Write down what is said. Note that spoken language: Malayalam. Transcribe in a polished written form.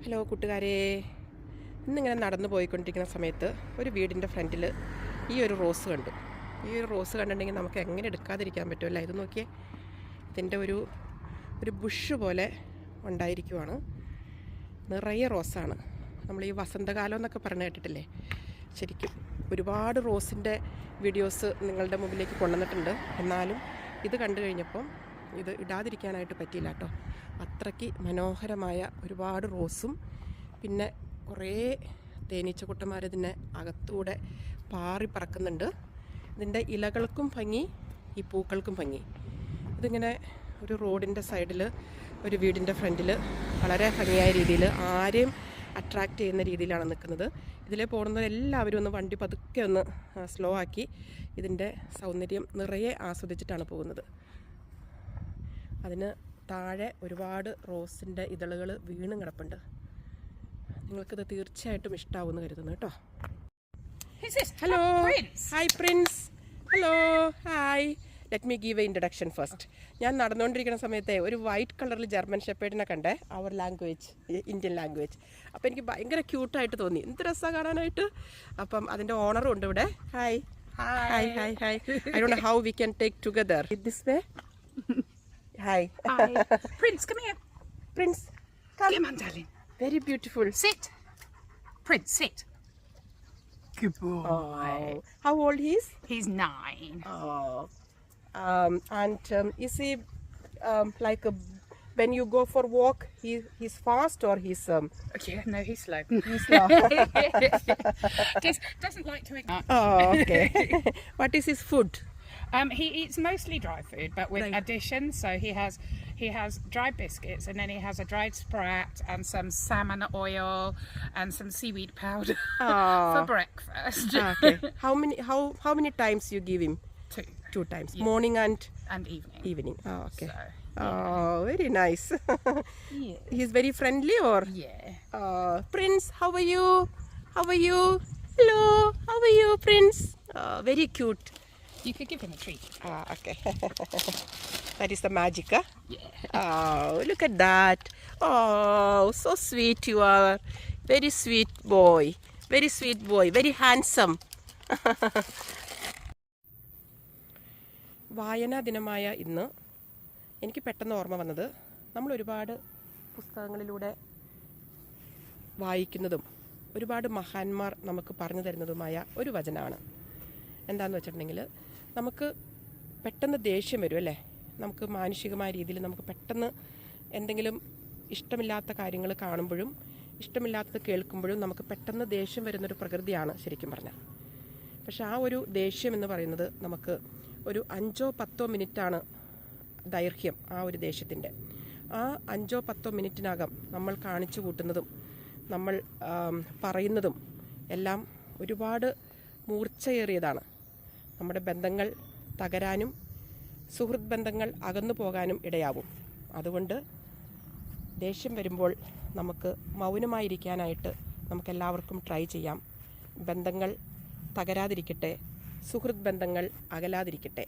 ഹലോ കൂട്ടുകാരെ, ഇന്നിങ്ങനെ നടന്നു പോയിക്കൊണ്ടിരിക്കുന്ന സമയത്ത് ഒരു വീടിൻ്റെ ഫ്രണ്ടിൽ ഈ ഒരു റോസ് കണ്ടു. ഈ ഒരു റോസ് കണ്ടിട്ടുണ്ടെങ്കിൽ നമുക്ക് എങ്ങനെ എടുക്കാതിരിക്കാൻ പറ്റുമല്ല. ഇത് നോക്കിയേ, ഇതിൻ്റെ ഒരു ബുഷ് പോലെ ഉണ്ടായിരിക്കുവാണ്. നിറയെ റോസാണ്. നമ്മൾ ഈ വസന്തകാലം എന്നൊക്കെ പറഞ്ഞു കേട്ടിട്ടില്ലേ? ശരിക്കും ഒരുപാട് റോസിൻ്റെ വീഡിയോസ് നിങ്ങളുടെ മുമ്പിലേക്ക് കൊണ്ടുവന്നിട്ടുണ്ട്. എന്നാലും ഇത് കണ്ടു കഴിഞ്ഞപ്പം ഇത് ഇടാതിരിക്കാനായിട്ട് പറ്റിയില്ല കേട്ടോ. അത്രയ്ക്ക് മനോഹരമായ ഒരുപാട് റോസും പിന്നെ കുറേ തേനീച്ചക്കുട്ടന്മാർ ഇതിനെ അകത്തൂടെ പാറി പറക്കുന്നുണ്ട്. ഇതിൻ്റെ ഇലകൾക്കും ഭംഗി, ഈ പൂക്കൾക്കും ഭംഗി. ഇതിങ്ങനെ ഒരു റോഡിൻ്റെ സൈഡിൽ ഒരു വീടിൻ്റെ ഫ്രണ്ടിൽ വളരെ ഭംഗിയായ രീതിയിൽ ആരെയും അട്രാക്റ്റ് ചെയ്യുന്ന രീതിയിലാണ് നിൽക്കുന്നത്. ഇതിലെ പോകുന്നവരെല്ലാവരും ഒന്ന് വണ്ടി പതുക്കെ ഒന്ന് സ്ലോ ആക്കി ഇതിൻ്റെ സൗന്ദര്യം നിറയെ ആസ്വദിച്ചിട്ടാണ് പോകുന്നത്. അതിന് താഴെ ഒരുപാട് റോസിൻ്റെ ഇതളുകൾ വീണും കിടപ്പുണ്ട്. നിങ്ങൾക്കിത് തീർച്ചയായിട്ടും ഇഷ്ടമാവുമെന്ന് കരുതുന്നു കേട്ടോ. Hello, hi Prince. Hello, hi. Let me give A introduction first. ഞാൻ നടന്നുകൊണ്ടിരിക്കുന്ന സമയത്തെ ഒരു വൈറ്റ് കളറിൽ ജർമ്മൻ ഷെപ്പേർഡിനെ കണ്ടേ, അവർ ലാംഗ്വേജ്, ഇന്ത്യൻ ലാംഗ്വേജ്. അപ്പോൾ എനിക്ക് ഭയങ്കര ക്യൂട്ടായിട്ട് തോന്നി. എന്ത് രസമാണ് കാണാനായിട്ട്. അപ്പം അതിൻ്റെ ഓണറും ഉണ്ട് ഇവിടെ. Hi hi hi hi. I don't know how we can take together this way. Hi. Hi. Prince, come here. Prince, come. Come on, darling. Very beautiful. Sit. Prince, sit. Good boy. Oh. How old he is? He's 9. Oh. Is he like when you go for walk, he's fast or he's Yeah, no, he's slow. He's slow. Doesn't like to ignore. Oh, okay. What is his food? He eats mostly dry food, but with additions. So he has dried biscuits, and then he has a dried sprat and some salmon oil and some seaweed powder for breakfast. Okay. How many times you give him? 2. 2 times. Yeah. Morning and evening. Evening. Oh, okay. So, Oh, very nice. yeah. He's very friendly or? Yeah. Prince, how are you? How are you? Hello, how are you, Prince? Very cute. You could give him a treat. Okay. That is the magic, huh? Yeah. Oh, look at that. Oh, so sweet you are. Very sweet boy. Very sweet boy. Very handsome. വായനാ ദിനമായ ഇന്ന് എനിക്ക് പെട്ടെന്ന് ഓർമ്മ വന്നത്, നമ്മൾ ഒരുപാട് പുസ്തകങ്ങളിലൂടെ വായിക്കുന്നതും ഒരുപാട് മഹാന്മാർ നമുക്ക് പറഞ്ഞു തരുന്നതുമായ ഒരു വചനമാണ്. എന്താണെന്ന് വെച്ചിട്ടുണ്ടെങ്കിൽ, നമുക്ക് പെട്ടെന്ന് ദേഷ്യം വരും അല്ലേ? നമുക്ക് മാനുഷികമായ രീതിയിൽ നമുക്ക് പെട്ടെന്ന് എന്തെങ്കിലും ഇഷ്ടമില്ലാത്ത കാര്യങ്ങൾ കാണുമ്പോഴും ഇഷ്ടമില്ലാത്തത് കേൾക്കുമ്പോഴും നമുക്ക് പെട്ടെന്ന് ദേഷ്യം വരുന്നൊരു പ്രകൃതിയാണ് ശരിക്കും പറഞ്ഞാൽ. പക്ഷെ ആ ഒരു ദേഷ്യം എന്ന് പറയുന്നത് നമുക്ക് ഒരു 5-10 മിനിറ്റാണ് ദൈർഘ്യം ആ ഒരു ദേഷ്യത്തിൻ്റെ. ആ 5-10 മിനിറ്റിനകം നമ്മൾ കാണിച്ചു കൂട്ടുന്നതും നമ്മൾ പറയുന്നതും എല്ലാം ഒരുപാട് മൂർച്ചയേറിയതാണ്. നമ്മുടെ ബന്ധങ്ങൾ തകരാനും സുഹൃത്ത് ബന്ധങ്ങൾ അകന്നു പോകാനും ഇടയാവും. അതുകൊണ്ട് ദേഷ്യം വരുമ്പോൾ നമുക്ക് മൗനമായിരിക്കാനായിട്ട് നമുക്കെല്ലാവർക്കും ട്രൈ ചെയ്യാം. ബന്ധങ്ങൾ തകരാതിരിക്കട്ടെ, സുഹൃത്ത് ബന്ധങ്ങൾ അകലാതിരിക്കട്ടെ.